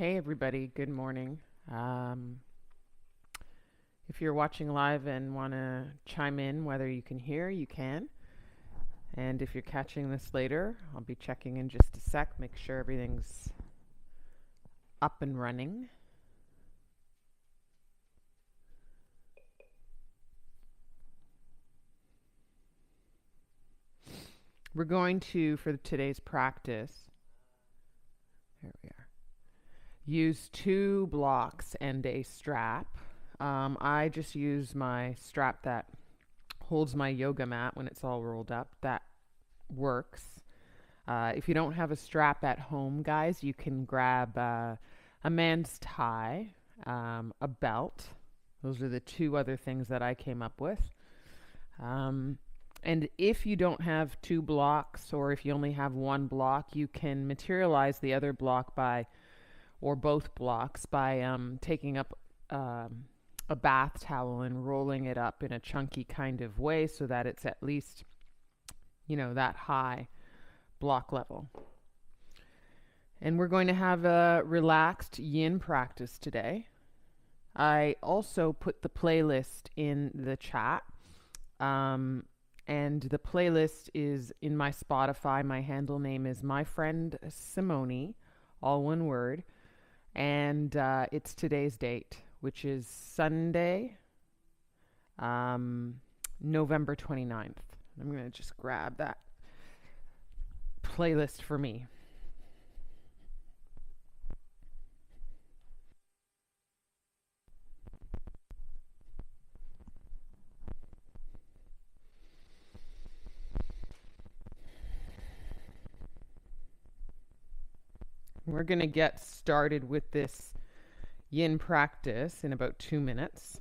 Hey everybody, good morning. Um, if you're watching live and want to chime in, whether you can hear, you can. And if you're catching this later, I'll be checking in just a sec, make sure everything's up and running. We're going to, for today's practice, there we are, use two blocks and a strap. I just use my strap that holds my yoga mat when it's all rolled up. That works. If you don't have a strap at home, guys, you can grab a man's tie, a belt. Those are the two other things that I came up with. And if you don't have two blocks, or if you only have one block, you can materialize the other block by, or both blocks, by taking up a bath towel and rolling it up in a chunky kind of way so that it's at least, that high block level. And we're going to have a relaxed yin practice today. I also put the playlist in the chat. And the playlist is in my Spotify. My handle name is my friend Simonee, all one word. And it's today's date, which is Sunday, November 29th. I'm going to just grab that playlist for me. We're going to get started with this yin practice in about 2 minutes.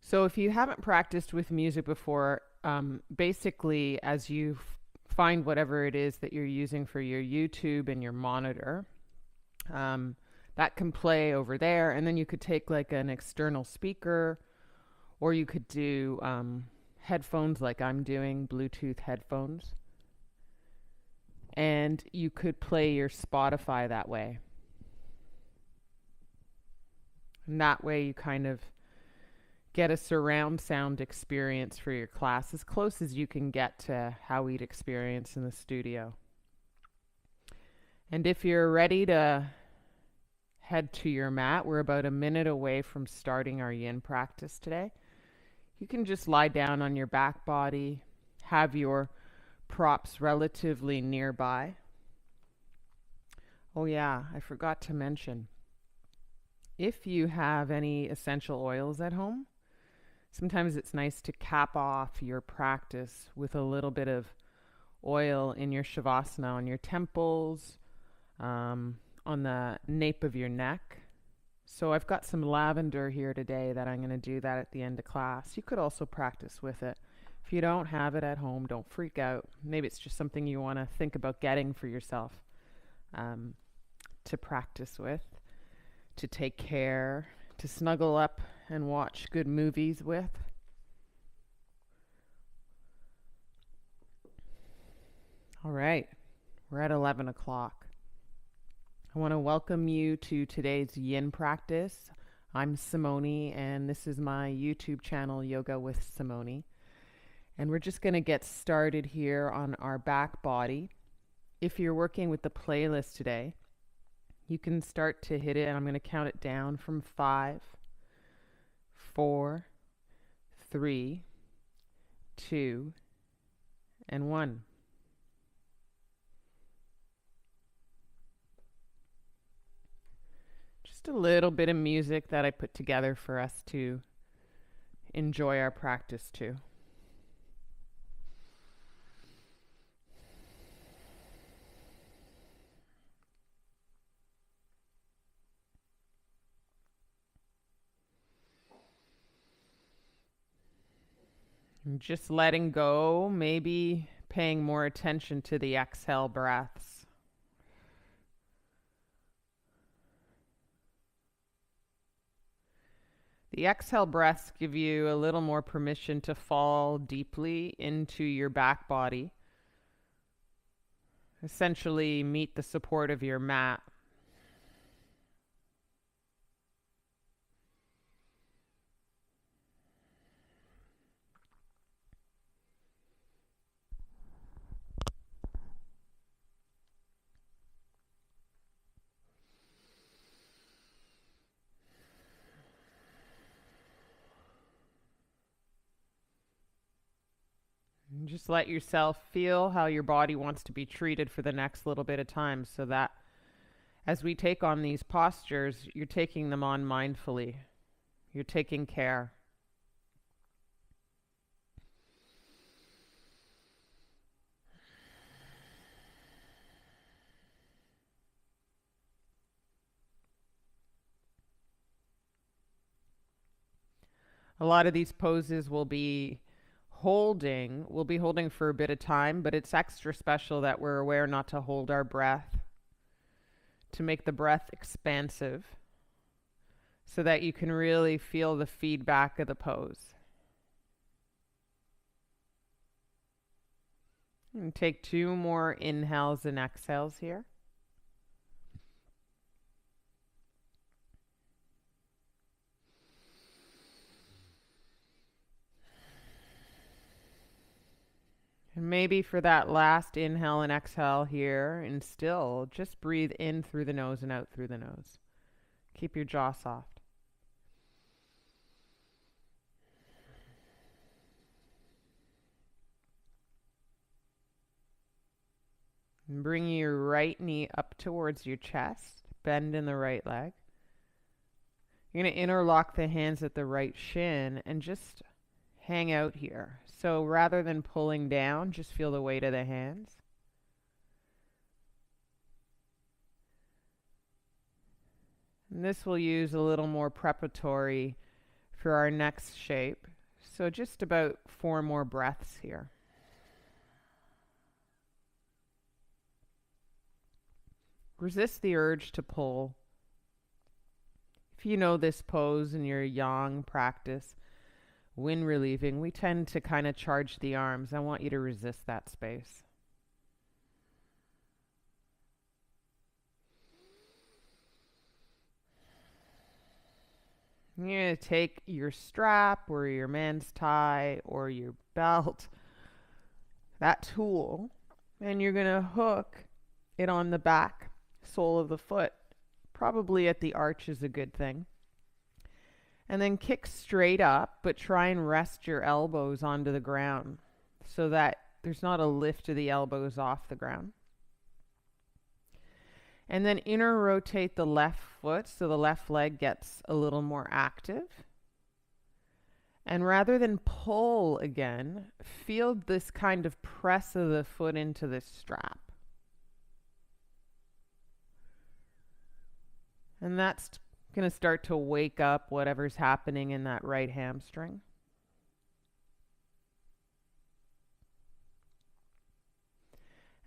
So if you haven't practiced with music before, basically as you find whatever it is that you're using for your YouTube and your monitor, that can play over there, and then you could take like an external speaker, or you could do headphones like I'm doing, Bluetooth headphones, and you could play your Spotify that way. And that way you kind of get a surround sound experience for your class, as close as you can get to how we'd experience in the studio. And if you're ready to head to your mat, we're about a minute away from starting our yin practice today. You can just lie down on your back body, have your props relatively nearby. Oh yeah, I forgot to mention, if you have any essential oils at home, sometimes it's nice to cap off your practice with a little bit of oil in your shavasana, on your temples, on the nape of your neck. So I've got some lavender here today that I'm going to do that at the end of class. You could also practice with it. If you don't have it at home, don't freak out. Maybe it's just something you want to think about getting for yourself to practice with, to take care, to snuggle up and watch good movies with. All right, we're at 11 o'clock. I want to welcome you to today's yin practice. I'm Simonee, and this is my YouTube channel, Yoga with Simonee. And we're just going to get started here on our back body. If you're working with the playlist today, you can start to hit it, and I'm going to count it down from 5, 4, 3, 2, and 1. Just a little bit of music that I put together for us to enjoy our practice too. And just letting go, maybe paying more attention to the exhale breaths. The exhale breaths give you a little more permission to fall deeply into your back body. Essentially meet the support of your mat. And just let yourself feel how your body wants to be treated for the next little bit of time, so that as we take on these postures, you're taking them on mindfully. You're taking care. A lot of these poses we'll be holding for a bit of time, but it's extra special that we're aware not to hold our breath, to make the breath expansive so that you can really feel the feedback of the pose. And take 2 more inhales and exhales here. And maybe for that last inhale and exhale here, and still just breathe in through the nose and out through the nose. Keep your jaw soft. And bring your right knee up towards your chest. Bend in the right leg. You're going to interlock the hands at the right shin and just hang out here. So rather than pulling down, just feel the weight of the hands. And this will use a little more preparatory for our next shape. So just about 4 more breaths here. Resist the urge to pull. If you know this pose in your yang practice, wind relieving, we tend to kind of charge the arms. I want you to resist that space. You're going to take your strap or your man's tie or your belt, that tool, and you're going to hook it on the back sole of the foot. Probably at the arch is a good thing. And then kick straight up, but try and rest your elbows onto the ground so that there's not a lift of the elbows off the ground. And then inner rotate the left foot so the left leg gets a little more active. And rather than pull again, feel this kind of press of the foot into the strap. And that's going to start to wake up whatever's happening in that right hamstring.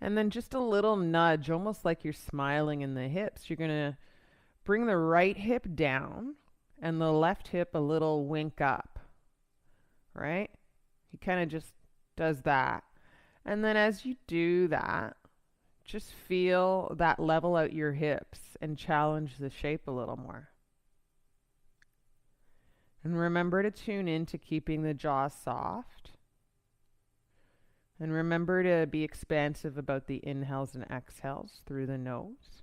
And then just a little nudge, almost like you're smiling in the hips. You're going to bring the right hip down and the left hip a little wink up, right? He kind of just does that. And then as you do that, just feel that level out your hips and challenge the shape a little more. And remember to tune in to keeping the jaw soft. And remember to be expansive about the inhales and exhales through the nose.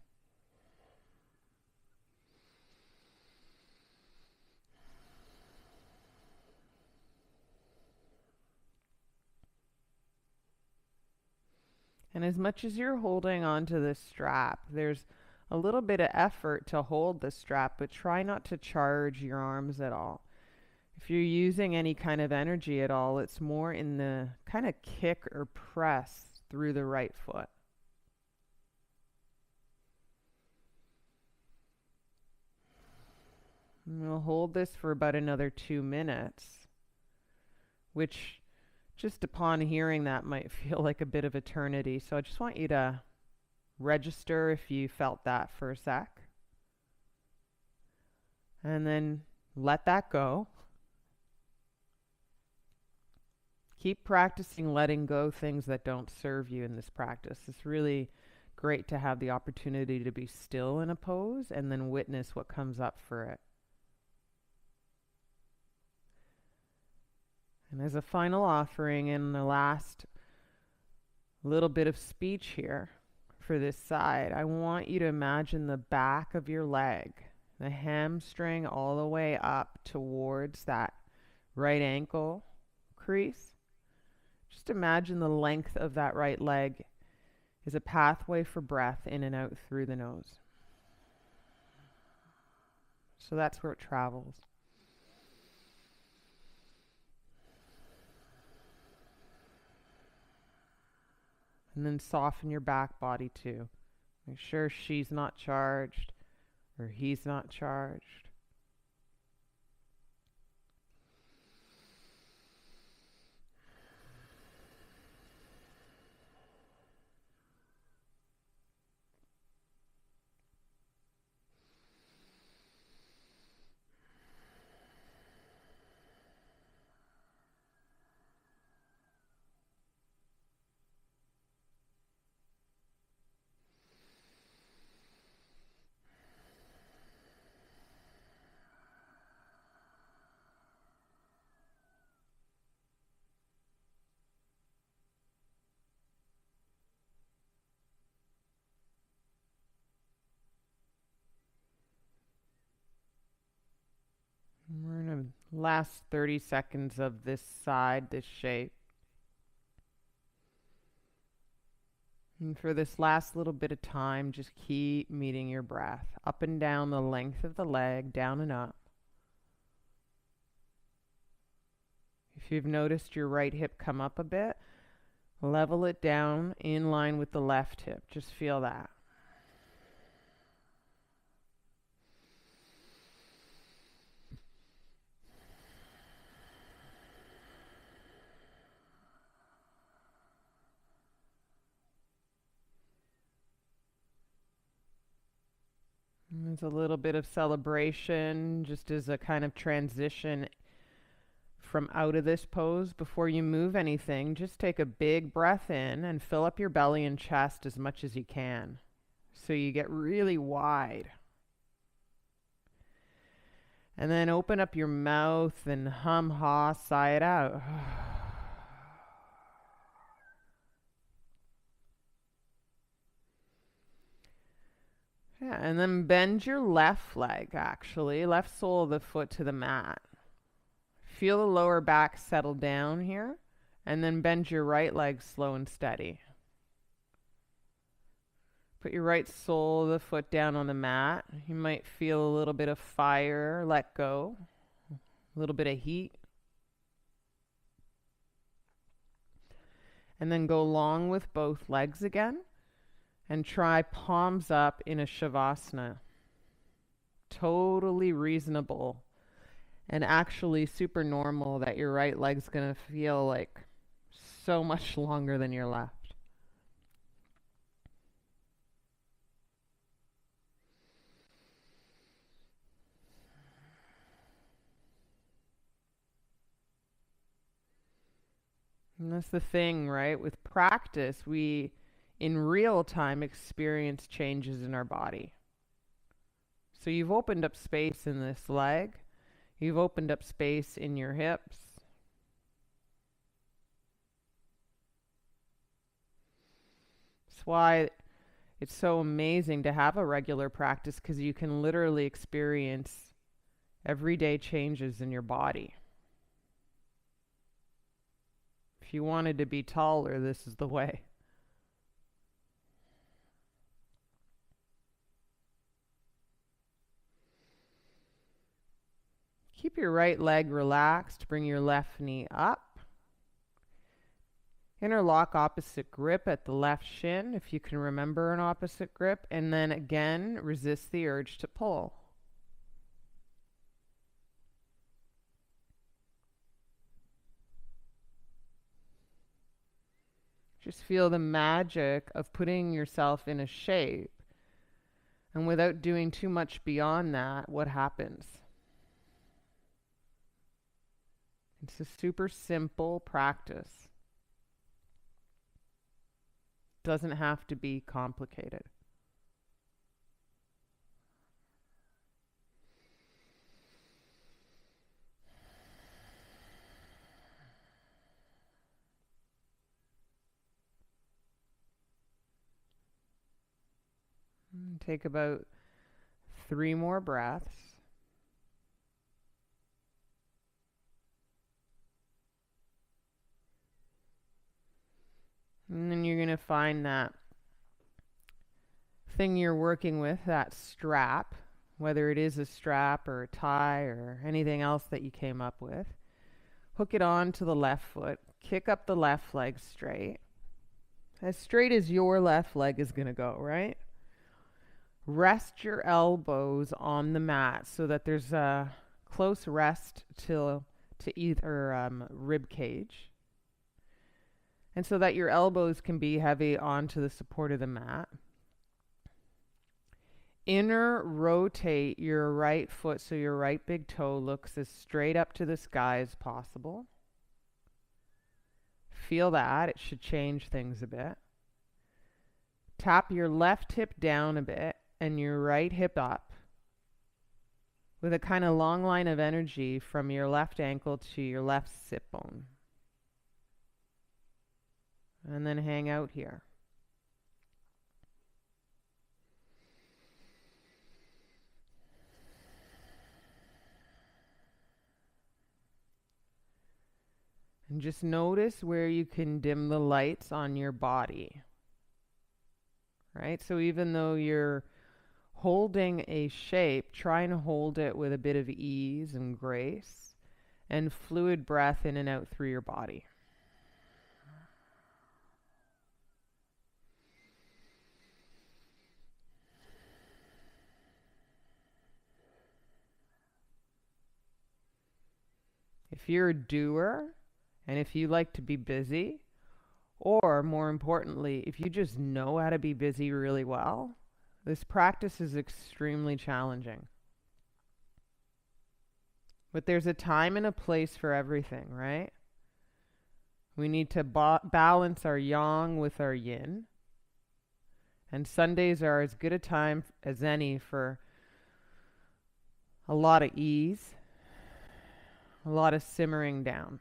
And as much as you're holding onto this strap, there's a little bit of effort to hold the strap, but try not to charge your arms at all. If you're using any kind of energy at all, it's more in the kind of kick or press through the right foot. And we'll hold this for about another 2 minutes, which just upon hearing that might feel like a bit of eternity. So I just want you to register if you felt that for a sec. And then Let that go. Keep practicing letting go things that don't serve you in this practice. It's really great to have the opportunity to be still in a pose and then witness what comes up for it. And as a final offering in the last little bit of speech here for this side, I want you to imagine the back of your leg, the hamstring all the way up towards that right ankle crease. Just imagine the length of that right leg is a pathway for breath in and out through the nose. So that's where it travels. And then soften your back body too. Make sure she's not charged or he's not charged. We're in the last 30 seconds of this side, this shape. And for this last little bit of time, just keep meeting your breath. Up and down the length of the leg, down and up. If you've noticed your right hip come up a bit, level it down in line with the left hip. Just feel that. There's a little bit of celebration just as a kind of transition from out of this pose. Before you move anything, just take a big breath in and fill up your belly and chest as much as you can so you get really wide. And then open up your mouth and hum, ha, sigh it out. Yeah, and then bend your left leg, actually, left sole of the foot to the mat. Feel the lower back settle down here, and then bend your right leg slow and steady. Put your right sole of the foot down on the mat. You might feel a little bit of fire, let go, a little bit of heat. And then go long with both legs again. And try palms up in a shavasana. Totally reasonable and actually super normal that your right leg's going to feel like so much longer than your left. And that's the thing, right? With practice, we in real time experience changes in our body. So you've opened up space in this leg. You've opened up space in your hips. That's why it's so amazing to have a regular practice, because you can literally experience everyday changes in your body. If you wanted to be taller, this is the way. Keep your right leg relaxed. Bring your left knee up. Interlock opposite grip at the left shin, if you can remember an opposite grip. And then again, resist the urge to pull. Just feel the magic of putting yourself in a shape. And without doing too much beyond that, what happens? It's a super simple practice. Doesn't have to be complicated. Take about 3 more breaths. And then you're going to find that thing you're working with, that strap, whether it is a strap or a tie or anything else that you came up with. Hook it on to the left foot. Kick up the left leg straight. As straight as your left leg is going to go, right? Rest your elbows on the mat so that there's a close rest to either rib cage. And so that your elbows can be heavy onto the support of the mat. Inner rotate your right foot so your right big toe looks as straight up to the sky as possible. Feel that. It should change things a bit. Tap your left hip down a bit and your right hip up with a kind of long line of energy from your left ankle to your left sit bone. And then hang out here. And just notice where you can dim the lights on your body. Right? So even though you're holding a shape, try and hold it with a bit of ease and grace and fluid breath in and out through your body. If you're a doer, and if you like to be busy, or more importantly, if you just know how to be busy really well, this practice is extremely challenging. But there's a time and a place for everything, right? We need to balance our yang with our yin. And Sundays are as good a time as any for a lot of ease, a lot of simmering down.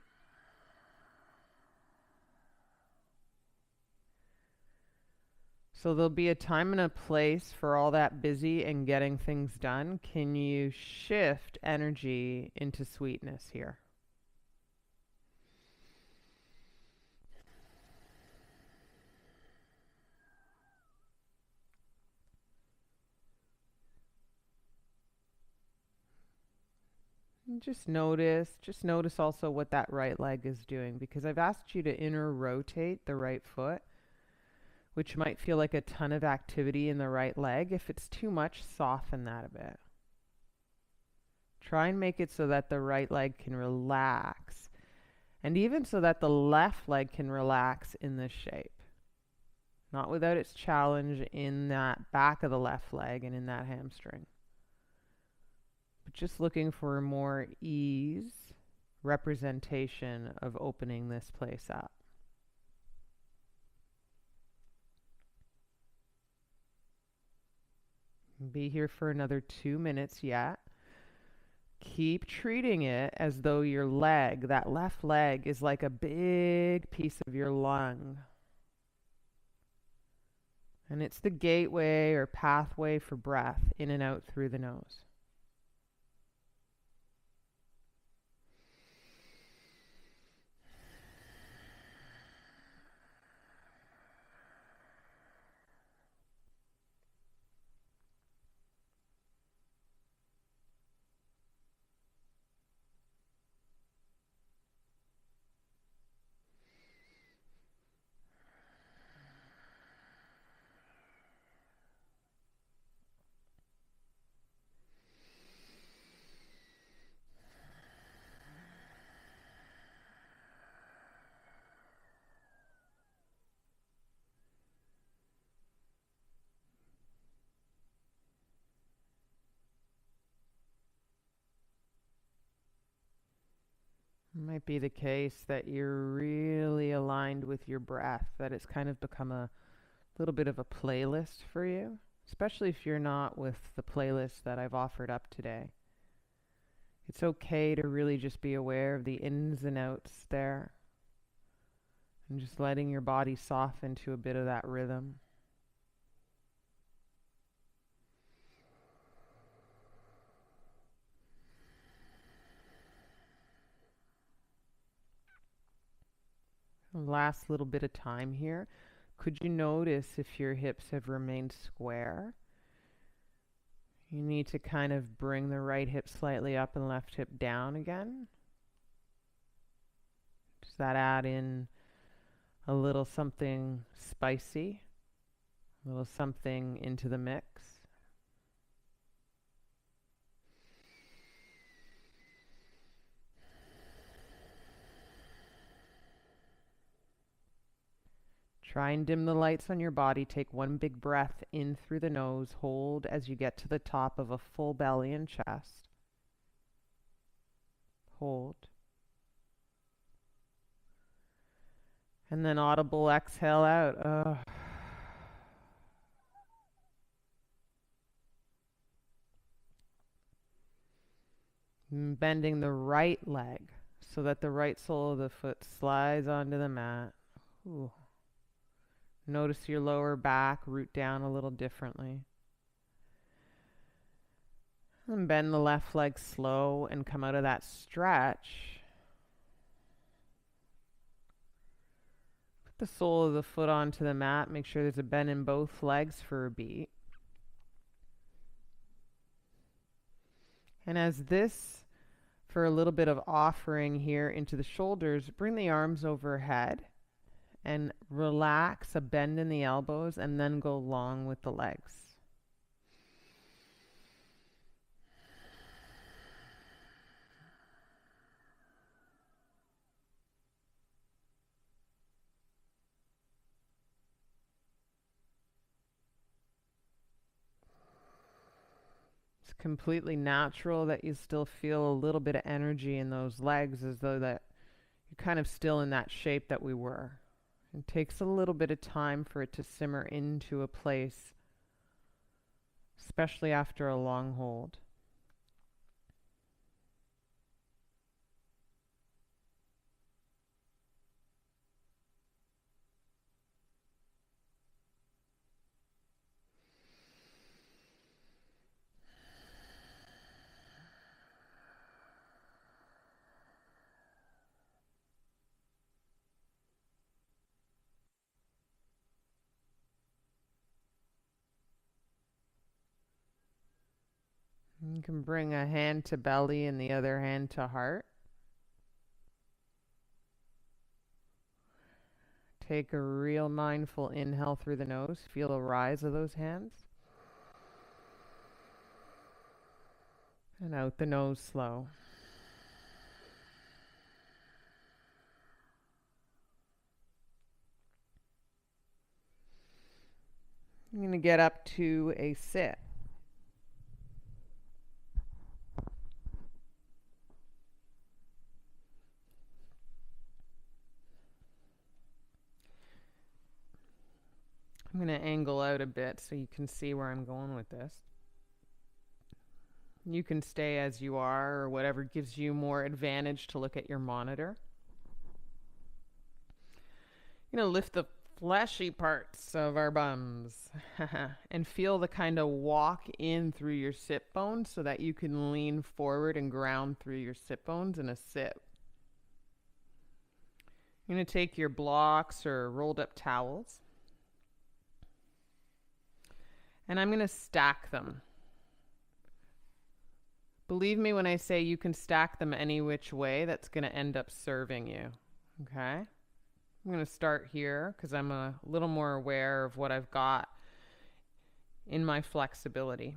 So there'll be a time and a place for all that busy and getting things done. Can you shift energy into sweetness here? And just notice also what that right leg is doing, because I've asked you to inner rotate the right foot, which might feel like a ton of activity in the right leg. If it's too much, soften that a bit. Try and make it so that the right leg can relax, and even so that the left leg can relax in this shape. Not without its challenge in that back of the left leg and in that hamstring. But just looking for more ease, representation of opening this place up. Be here for another 2 minutes yet. Keep treating it as though your leg, that left leg, is like a big piece of your lung. And it's the gateway or pathway for breath in and out through the nose. Might be the case that you're really aligned with your breath, that it's kind of become a little bit of a playlist for you, especially if you're not with the playlist that I've offered up today. It's okay to really just be aware of the ins and outs there and just letting your body soften to a bit of that rhythm. Last little bit of time here. Could you notice if your hips have remained square? You need to kind of bring the right hip slightly up and left hip down again. Does that add in a little something spicy? A little something into the mix? Try and dim the lights on your body. Take one big breath in through the nose. Hold as you get to the top of a full belly and chest. Hold. And then audible exhale out. Bending the right leg so that the right sole of the foot slides onto the mat. Ooh. Notice your lower back root down a little differently. And bend the left leg slow and come out of that stretch. Put the sole of the foot onto the mat. Make sure there's a bend in both legs for a beat. And as this, for a little bit of offering here into the shoulders, bring the arms overhead and relax, a bend in the elbows, and then go long with the legs. It's completely natural that you still feel a little bit of energy in those legs, as though that you're kind of still in that shape that we were. It takes a little bit of time for it to simmer into a place, especially after a long hold. You can bring a hand to belly and the other hand to heart. Take a real mindful inhale through the nose. Feel the rise of those hands. And out the nose slow. I'm going to get up to a sit. I'm going to angle out a bit so you can see where I'm going with this. You can stay as you are, or whatever gives you more advantage to look at your monitor. You're going to lift the fleshy parts of our bums and feel the kind of walk in through your sit bones so that you can lean forward and ground through your sit bones in a sit. You're going to take your blocks or rolled up towels, and I'm going to stack them. Believe me when I say you can stack them any which way, that's going to end up serving you. Okay? I'm going to start here because I'm a little more aware of what I've got in my flexibility.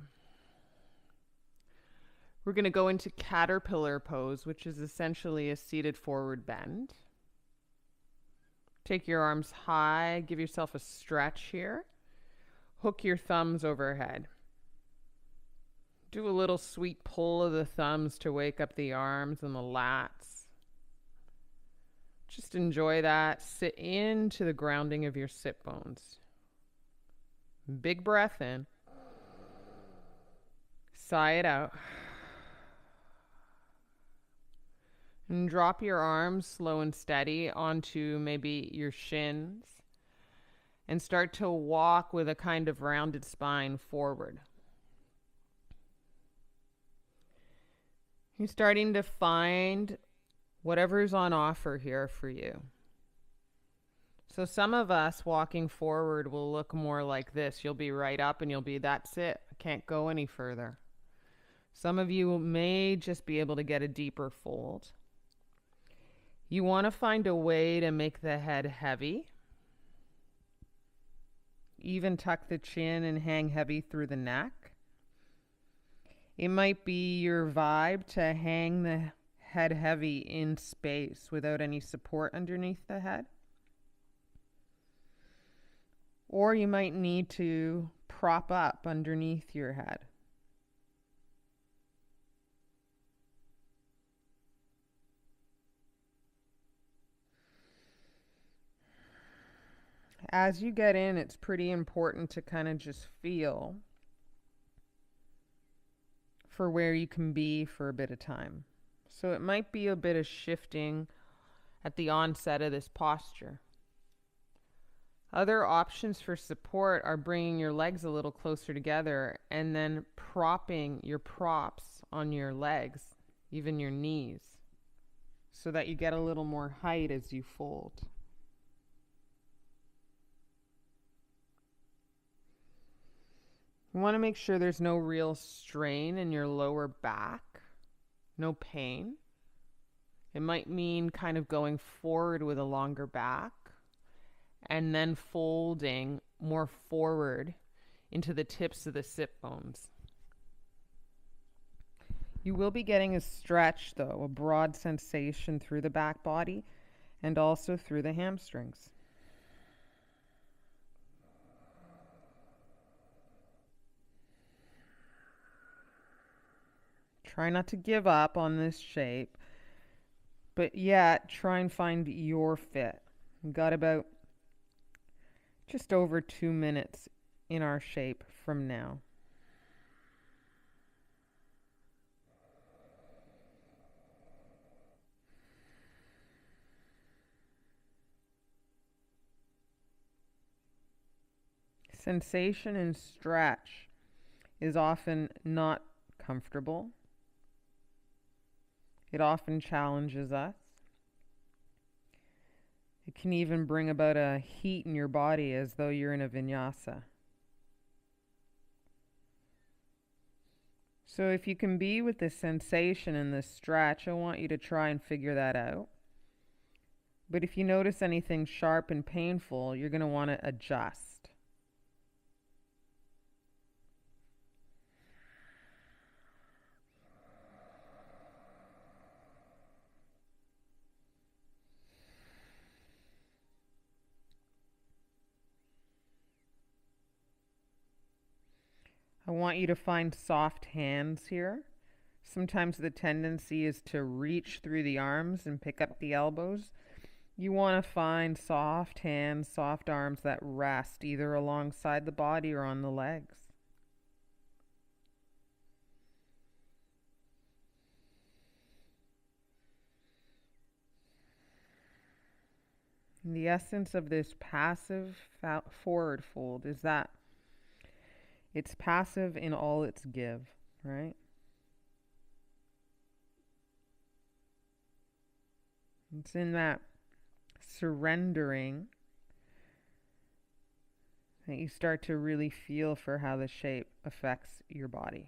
We're going to go into caterpillar pose, which is essentially a seated forward bend. Take your arms high, give yourself a stretch here. Hook your thumbs overhead. Do a little sweet pull of the thumbs to wake up the arms and the lats. Just enjoy that. Sit into the grounding of your sit bones. Big breath in. Sigh it out. And drop your arms slow and steady onto maybe your shins and start to walk with a kind of rounded spine forward. You're starting to find whatever's on offer here for you. So some of us walking forward will look more like this. You'll be right up and you'll be, that's it. I can't go any further. Some of you may just be able to get a deeper fold. You want to find a way to make the head heavy. Even tuck the chin and hang heavy through the neck. It might be your vibe to hang the head heavy in space without any support underneath the head. Or you might need to prop up underneath your head. As you get in, it's pretty important to kind of just feel for where you can be for a bit of time. So it might be a bit of shifting at the onset of this posture. Other options for support are bringing your legs a little closer together and then propping your props on your legs, even your knees, so that you get a little more height as you fold. You want to make sure there's no real strain in your lower back, no pain. It might mean kind of going forward with a longer back and then folding more forward into the tips of the sit bones. You will be getting a stretch though, a broad sensation through the back body and also through the hamstrings. Try not to give up on this shape, but yet try and find your fit. We've got about just over 2 minutes in our shape from now. Sensation and stretch is often not comfortable. It often challenges us. It can even bring about a heat in your body as though you're in a vinyasa. So if you can be with the sensation and the stretch, I want you to try and figure that out. But if you notice anything sharp and painful, you're going to want to adjust. I want you to find soft hands here. Sometimes the tendency is to reach through the arms and pick up the elbows. You want to find soft hands, soft arms that rest either alongside the body or on the legs. And the essence of this passive forward fold is that it's passive in all its give, right? It's in that surrendering that you start to really feel for how the shape affects your body.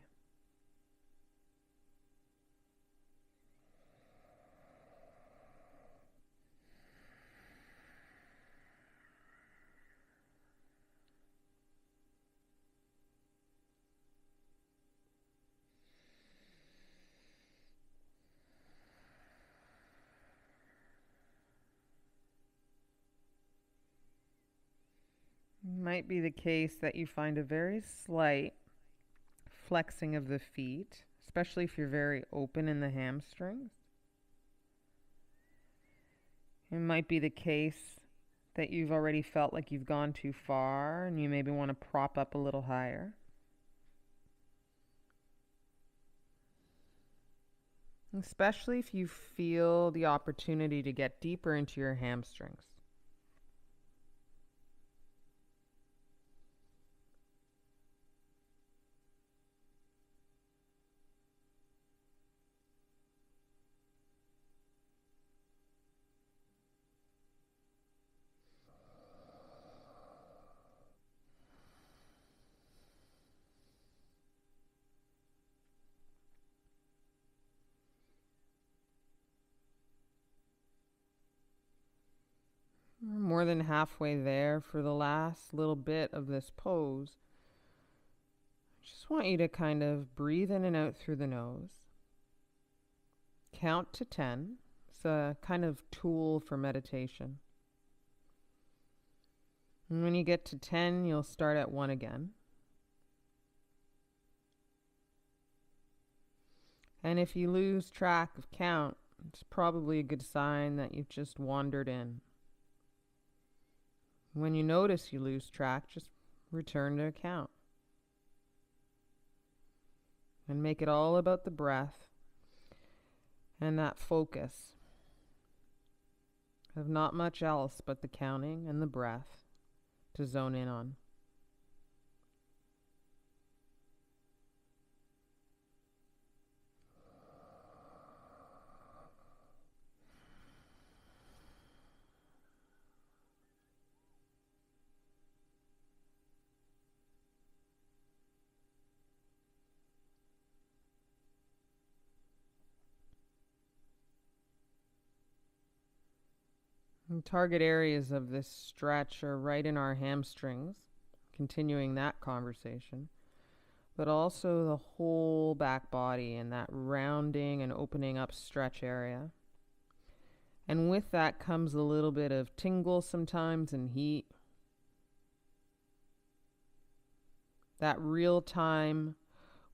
It might be the case that you find a very slight flexing of the feet, especially if you're very open in the hamstrings. It might be the case that you've already felt like you've gone too far and you maybe want to prop up a little higher. Especially if you feel the opportunity to get deeper into your hamstrings. We're more than halfway there for the last little bit of this pose. Just want you to kind of breathe in and out through the nose. Count to 10. It's a kind of tool for meditation. And when you get to 10, you'll start at 1 again. And if you lose track of count, it's probably a good sign that you've just wandered in. When you notice you lose track, just return to count. And make it all about the breath and that focus of not much else but the counting and the breath to zone in on. And target areas of this stretch are right in our hamstrings, continuing that conversation, but also the whole back body and that rounding and opening up stretch area. And with that comes a little bit of tingle sometimes and heat. That real-time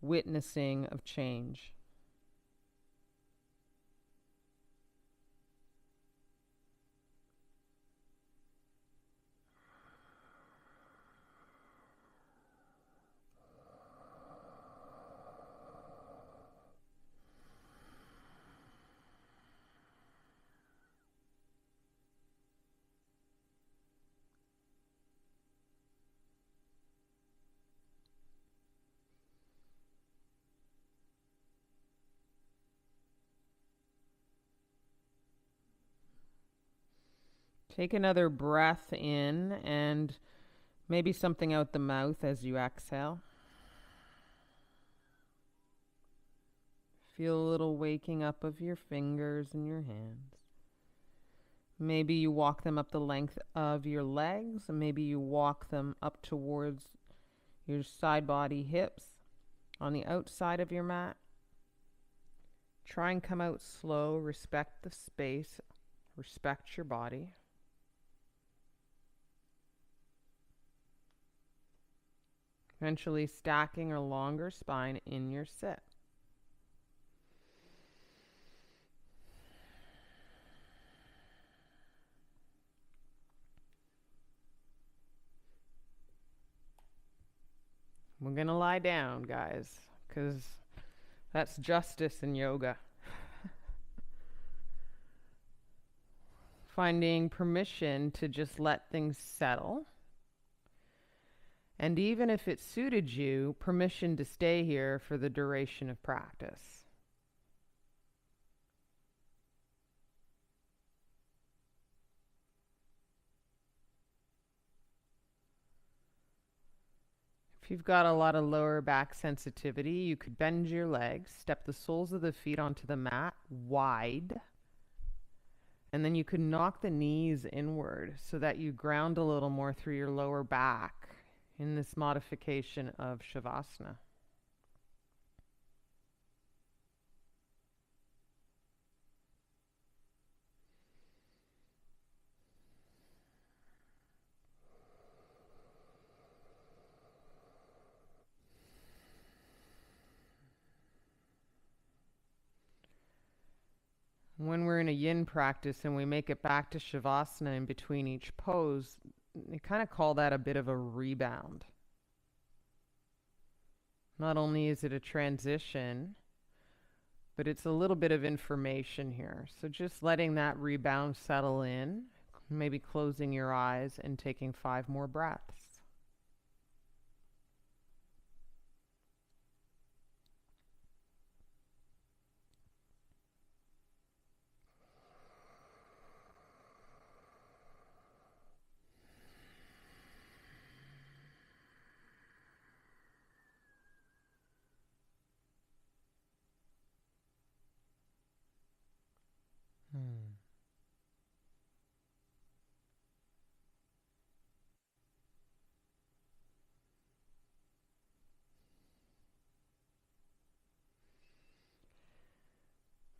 witnessing of change. Take another breath in and maybe something out the mouth as you exhale. Feel a little waking up of your fingers and your hands. Maybe you walk them up the length of your legs, and maybe you walk them up towards your side body hips on the outside of your mat. Try and come out slow, respect the space, respect your body. Eventually stacking a longer spine in your sit. We're going to lie down, guys, because that's justice in yoga. Finding permission to just let things settle. And even if it suited you, permission to stay here for the duration of practice. If you've got a lot of lower back sensitivity, you could bend your legs, step the soles of the feet onto the mat wide, and then you could knock the knees inward so that you ground a little more through your lower back in this modification of Shavasana. When we're in a yin practice and we make it back to shavasana in between each pose, we kind of call that a bit of a rebound. Not only is it a transition, but it's a little bit of information here. So just letting that rebound settle in, maybe closing your eyes and taking 5 more breaths.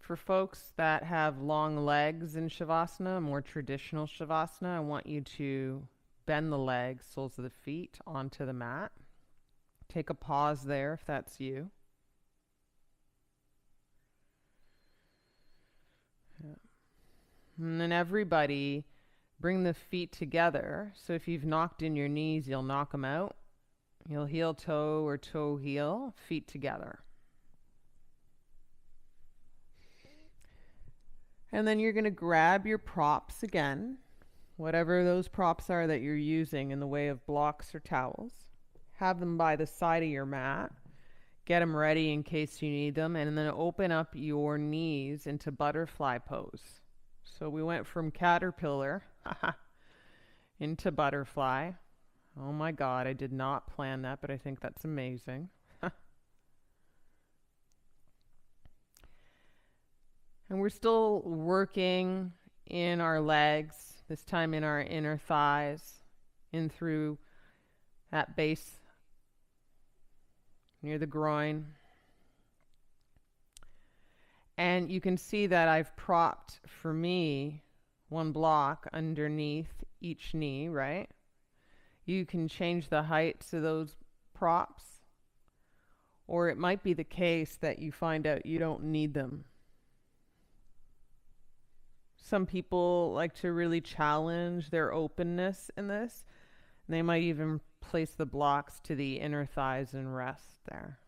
For folks that have long legs in Shavasana, more traditional Shavasana, I want you to bend the legs, soles of the feet, onto the mat. Take a pause there if that's you. Yeah. And then everybody bring the feet together. So if you've knocked in your knees, you'll knock them out. You'll heel toe or toe heel, feet together. And then you're going to grab your props again, whatever those props are that you're using in the way of blocks or towels. Have them by the side of your mat. Get them ready in case you need them. And then open up your knees into butterfly pose. So we went from caterpillar into butterfly. Oh my God, I did not plan that, but I think that's amazing. And we're still working in our legs, this time in our inner thighs, in through that base near the groin. And you can see that I've propped, for me, 1 block underneath each knee, right? You can change the heights of those props, or it might be the case that you find out you don't need them. Some people like to really challenge their openness in this. They might even place the blocks to the inner thighs and rest there.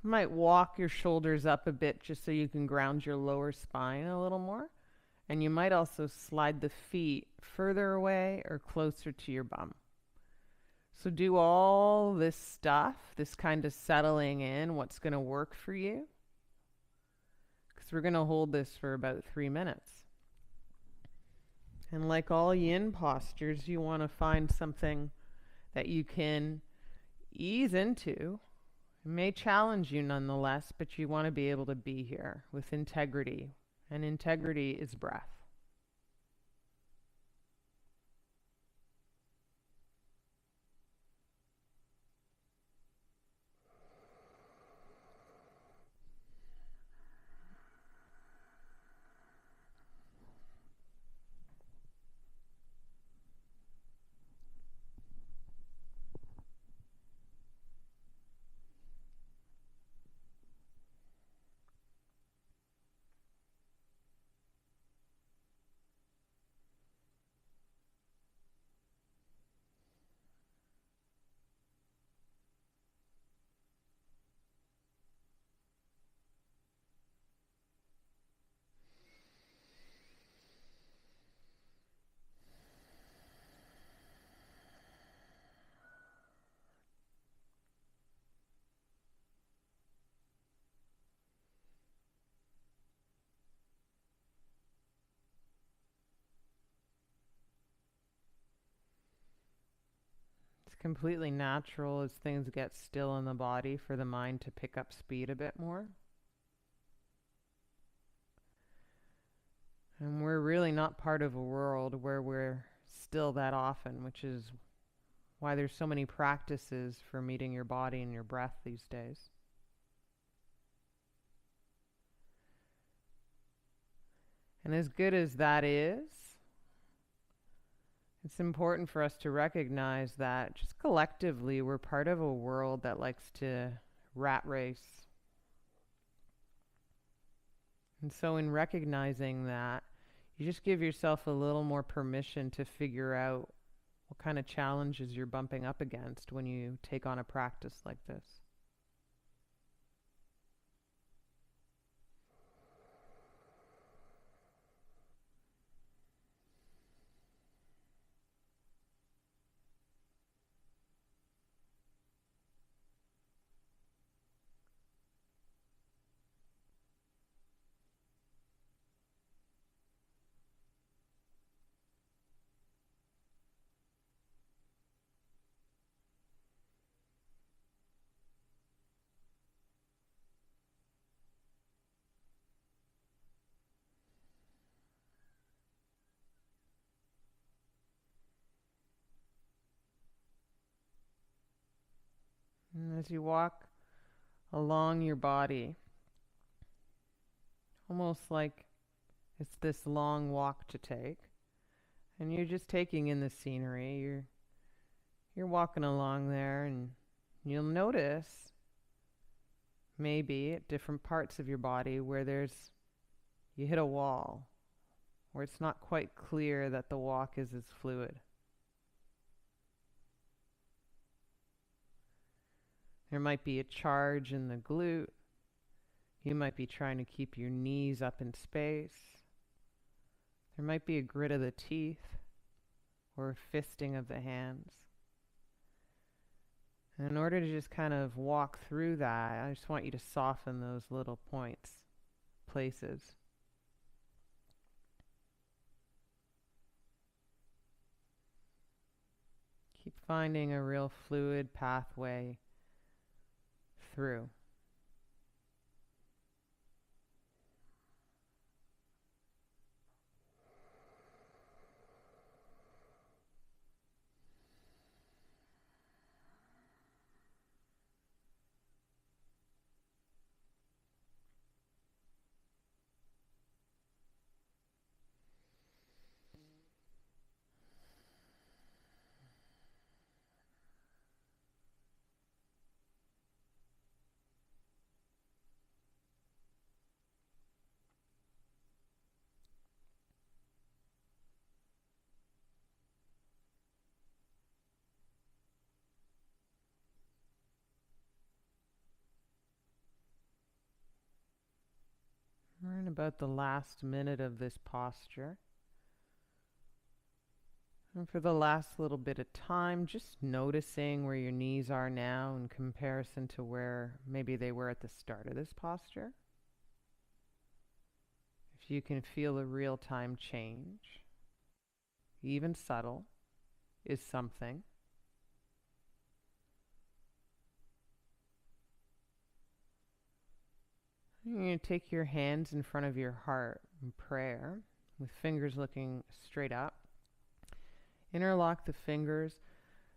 You might walk your shoulders up a bit just so you can ground your lower spine a little more. And you might also slide the feet further away or closer to your bum. So do all this stuff, this kind of settling in, what's going to work for you. We're going to hold this for about 3 minutes. And like all yin postures, you want to find something that you can ease into. It may challenge you nonetheless, but you want to be able to be here with integrity. And integrity is breath. Completely natural as things get still in the body for the mind to pick up speed a bit more. And we're really not part of a world where we're still that often, which is why there's so many practices for meeting your body and your breath these days. And as good as that is, it's important for us to recognize that just collectively we're part of a world that likes to rat race. And so, in recognizing that, you just give yourself a little more permission to figure out what kind of challenges you're bumping up against when you take on a practice like this. And as you walk along your body, almost like it's this long walk to take, and you're just taking in the scenery. You're walking along there, and you'll notice maybe at different parts of your body where you hit a wall, where it's not quite clear that the walk is as fluid. There might be a charge in the glute. You might be trying to keep your knees up in space. There might be a grit of the teeth or a fisting of the hands. And in order to just kind of walk through that, I just want you to soften those little points, places. Keep finding a real fluid pathway through. We're in about the last minute of this posture. And for the last little bit of time, just noticing where your knees are now in comparison to where maybe they were at the start of this posture. If you can feel a real-time change, even subtle, is something. You're going to take your hands in front of your heart in prayer, with fingers looking straight up. Interlock the fingers,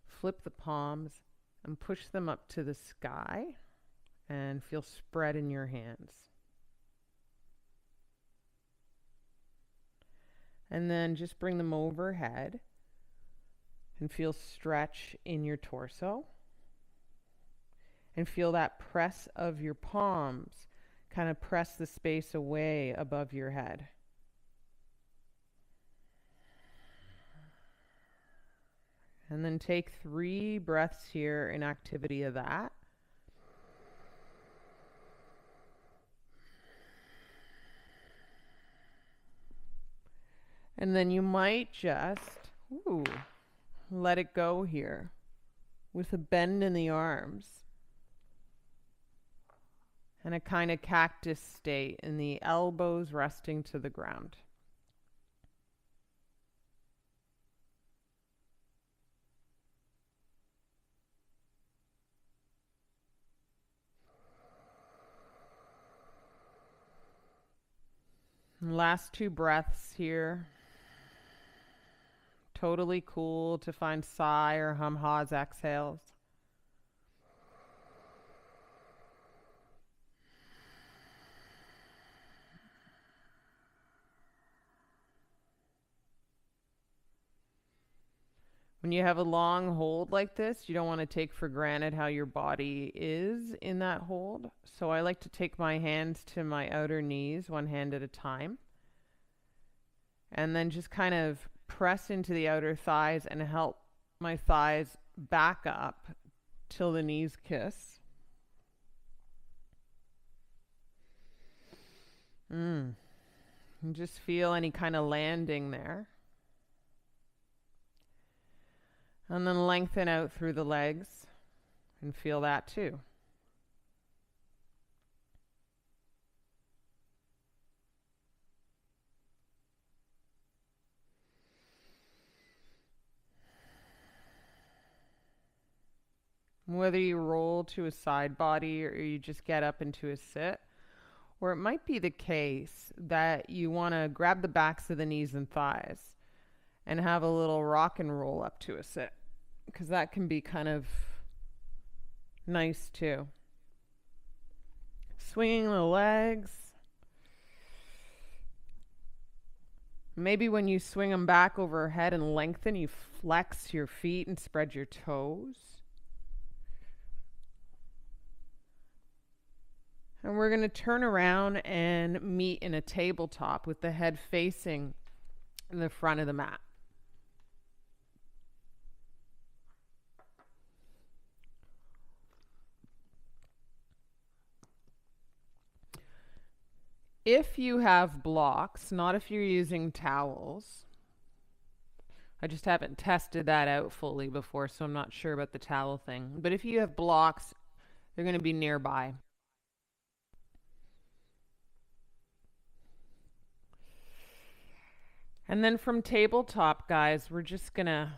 flip the palms, and push them up to the sky, and feel spread in your hands. And then just bring them overhead and feel stretch in your torso. And feel that press of your palms kind of press the space away above your head. And then take 3 breaths here in activity of that. And then you might just let it go here with a bend in the arms and a kind of cactus state, and the elbows resting to the ground. And last 2 breaths here. Totally cool to find sigh or hum-ha's exhales. When When you have a long hold like this, you don't want to take for granted how your body is in that hold. So I like to take my hands to my outer knees, one hand at a time, and then just kind of press into the outer thighs and help my thighs back up till the knees kiss. And just feel any kind of landing there. And then lengthen out through the legs and feel that too. Whether you roll to a side body or you just get up into a sit, or it might be the case that you want to grab the backs of the knees and thighs and have a little rock and roll up to a sit, because that can be kind of nice too. Swinging the legs. Maybe when you swing them back overhead and lengthen, you flex your feet and spread your toes. And we're going to turn around and meet in a tabletop with the head facing the front of the mat. If you have blocks, not if you're using towels, I just haven't tested that out fully before, so I'm not sure about the towel thing. But if you have blocks, they're going to be nearby. And then from tabletop, guys, we're just going to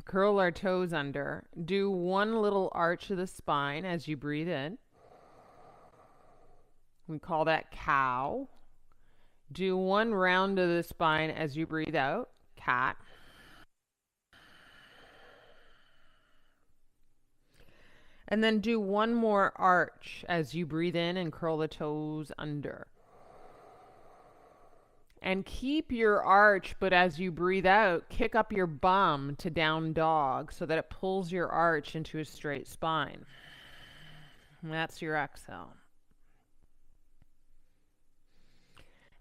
curl our toes under. Do one little arch of the spine as you breathe in. We call that cow. Do one round of the spine as you breathe out. Cat. And then do one more arch as you breathe in and curl the toes under. And keep your arch, but as you breathe out, kick up your bum to down dog so that it pulls your arch into a straight spine. And that's your exhale.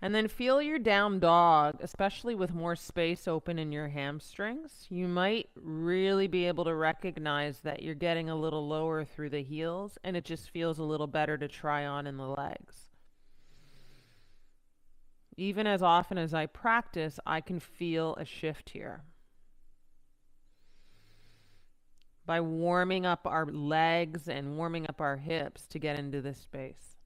And then feel your down dog, especially with more space open in your hamstrings. You might really be able to recognize that you're getting a little lower through the heels, and it just feels a little better to try on in the legs. Even as often as I practice, I can feel a shift here. By warming up our legs and warming up our hips to get into this space.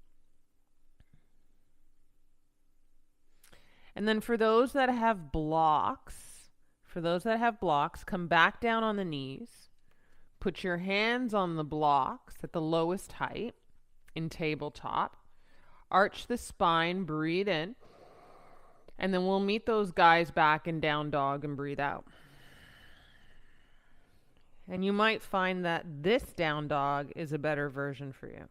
And then for those that have blocks, come back down on the knees. Put your hands on the blocks at the lowest height in tabletop. Arch the spine, breathe in. And then we'll meet those guys back in down dog and breathe out. And you might find that this down dog is a better version for you.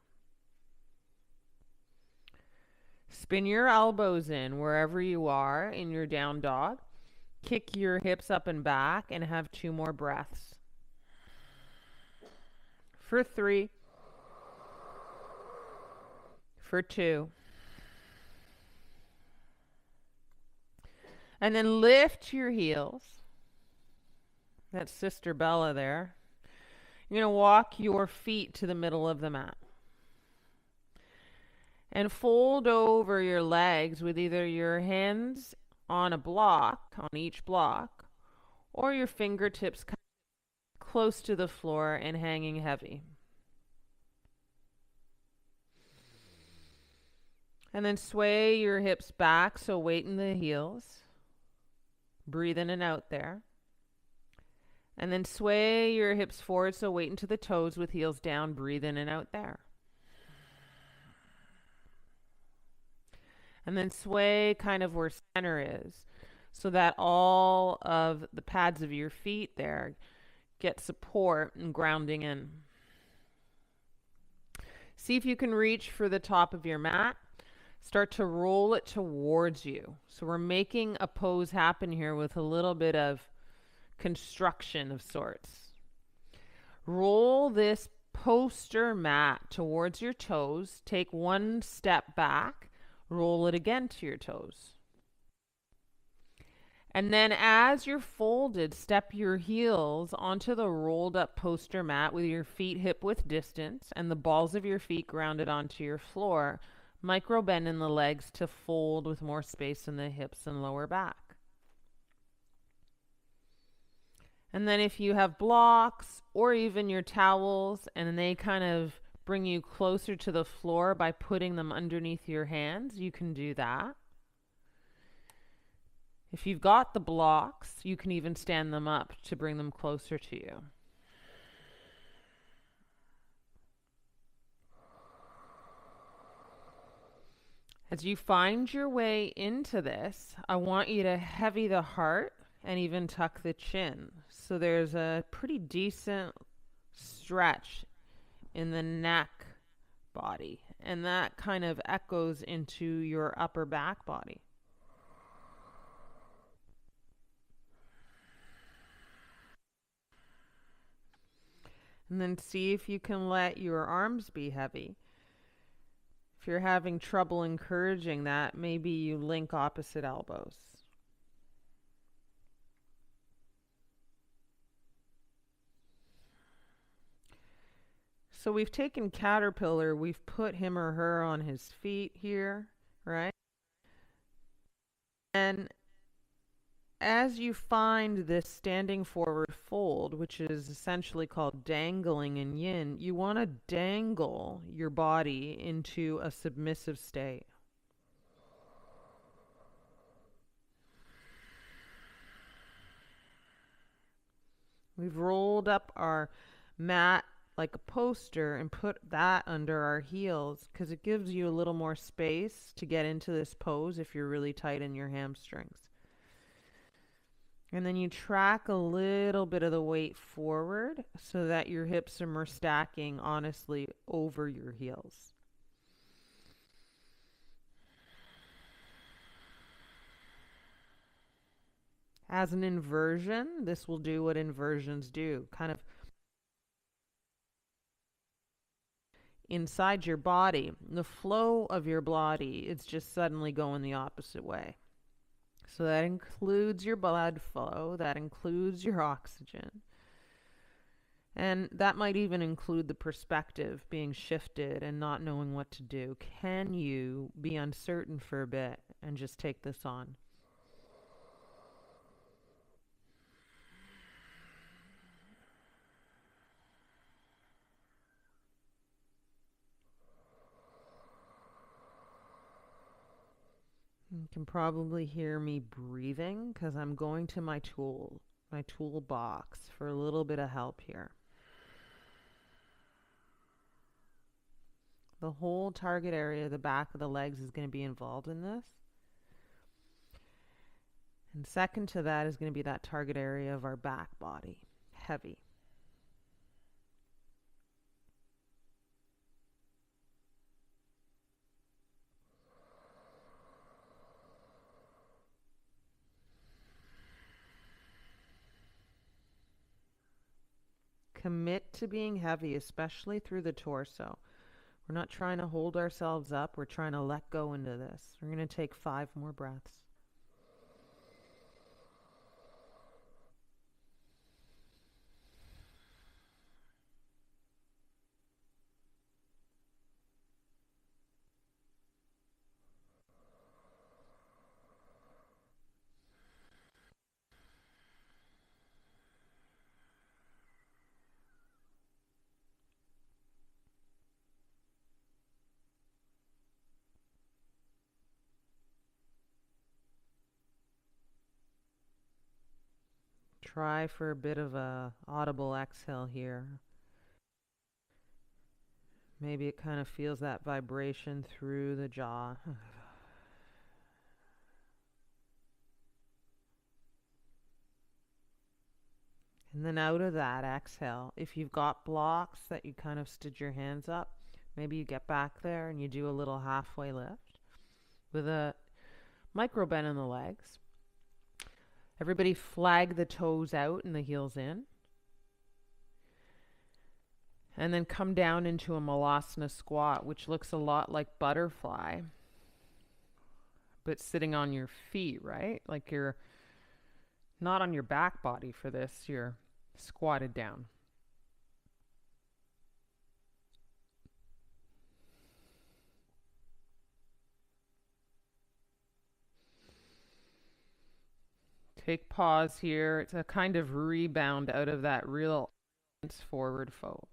Spin your elbows in wherever you are in your down dog. Kick your hips up and back and have 2 more breaths. For 3. For 2. And then lift your heels. That's Sister Bella there. You're going to walk your feet to the middle of the mat. And fold over your legs with either your hands on a block, on each block, or your fingertips close to the floor and hanging heavy. And then sway your hips back, so weight in the heels. Breathe in and out there. And then sway your hips forward, so weight into the toes with heels down. Breathe in and out there. And then sway kind of where center is, so that all of the pads of your feet there get support and grounding in. See if you can reach for the top of your mat. Start to roll it towards you. So we're making a pose happen here with a little bit of construction of sorts. Roll this poster mat towards your toes. Take one step back. Roll it again to your toes. And then as you're folded, step your heels onto the rolled up poster mat with your feet hip width distance and the balls of your feet grounded onto your floor. Micro bend in the legs to fold with more space in the hips and lower back. And then if you have blocks or even your towels and they kind of bring you closer to the floor by putting them underneath your hands, you can do that. If you've got the blocks, you can even stand them up to bring them closer to you. As you find your way into this, I want you to heavy the heart and even tuck the chin. So there's a pretty decent stretch in the neck body, and that kind of echoes into your upper back body. And then see if you can let your arms be heavy. If you're having trouble encouraging that, maybe you link opposite elbows. So we've taken Caterpillar, we've put him or her on his feet here, right? And as you find this standing forward fold, which is essentially called dangling in Yin, you want to dangle your body into a submissive state. We've rolled up our mat like a poster and put that under our heels because it gives you a little more space to get into this pose if you're really tight in your hamstrings. And then you track a little bit of the weight forward so that your hips are more stacking honestly over your heels. As an inversion, this will do what inversions do, kind of inside your body. The flow of your body is just suddenly going the opposite way. So that includes your blood flow, that includes your oxygen. And that might even include the perspective being shifted and not knowing what to do. Can you be uncertain for a bit and just take this on? You can probably hear me breathing because I'm going to my toolbox for a little bit of help here. The whole target area, the back of the legs, is going to be involved in this. And second to that is going to be that target area of our back body, heavy. Commit to being heavy, especially through the torso. We're not trying to hold ourselves up. We're trying to let go into this. We're going to take 5 more breaths. Try for a bit of a audible exhale here. Maybe it kind of feels that vibration through the jaw. And then out of that, exhale. If you've got blocks that you kind of stood your hands up, maybe you get back there and you do a little halfway lift with a micro bend in the legs. Everybody flag the toes out and the heels in. And then come down into a Malasana squat, which looks a lot like butterfly, but sitting on your feet, right? Like you're not on your back body for this, you're squatted down. Take pause here. It's a kind of rebound out of that real forward fold.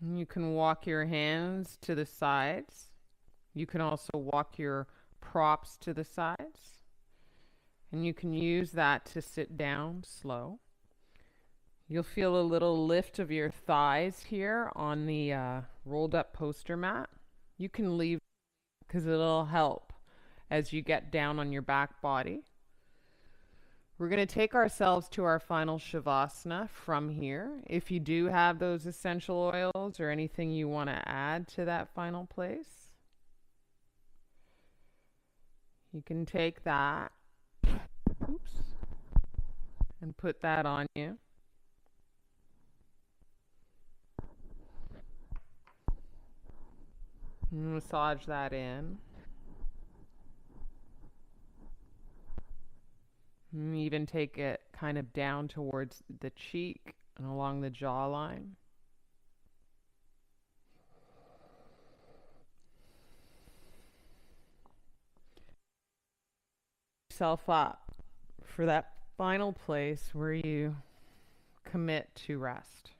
You can walk your hands to the sides. You can also walk your props to the sides. And you can use that to sit down slow. You'll feel a little lift of your thighs here on the rolled up poster mat. You can leave because it'll help as you get down on your back body. We're going to take ourselves to our final Shavasana from here. If you do have those essential oils or anything you want to add to that final place, you can take that, oops, and put that on you. Massage that in. Even take it kind of down towards the cheek and along the jawline. Yourself up for that final place where you commit to rest.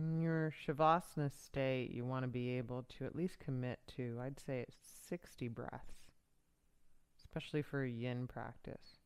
In your Shavasana state, you want to be able to at least commit to, I'd say, 60 breaths, especially for a yin practice.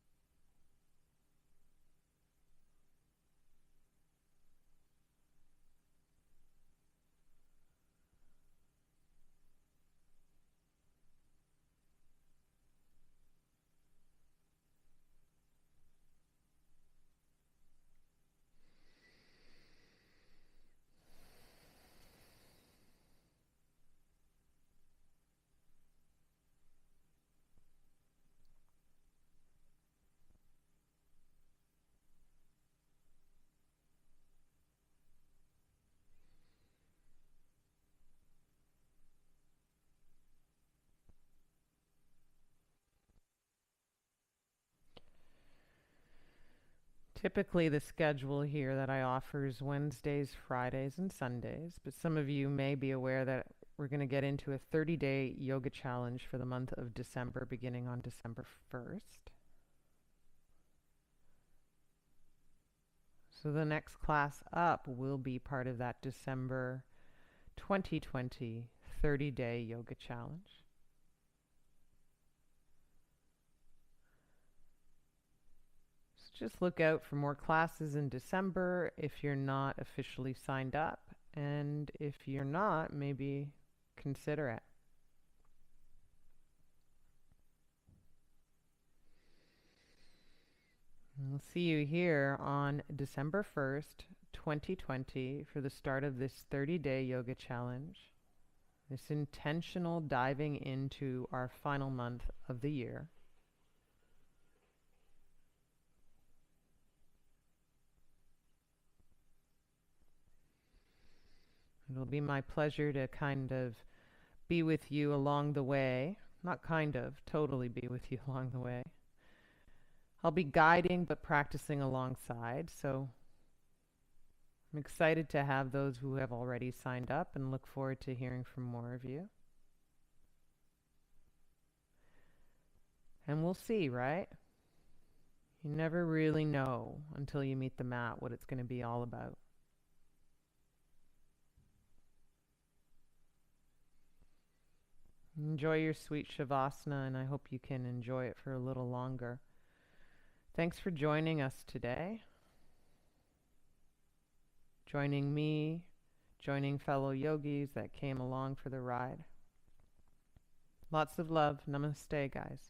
Typically, the schedule here that I offer is Wednesdays, Fridays, and Sundays, but some of you may be aware that we're going to get into a 30-day yoga challenge for the month of December, beginning on December 1st. So the next class up will be part of that December 2020 30-day yoga challenge. Just look out for more classes in December if you're not officially signed up. And if you're not, maybe consider it. We'll see you here on December 1st, 2020 for the start of this 30-day yoga challenge. This intentional diving into our final month of the year. It'll be my pleasure to kind of be with you along the way. Not kind of, totally be with you along the way. I'll be guiding but practicing alongside, so I'm excited to have those who have already signed up and look forward to hearing from more of you. And we'll see, right? You never really know until you meet the mat what it's going to be all about. Enjoy your sweet Shavasana, and I hope you can enjoy it for a little longer. Thanks for joining us today. Joining me, joining fellow yogis that came along for the ride. Lots of love. Namaste, guys.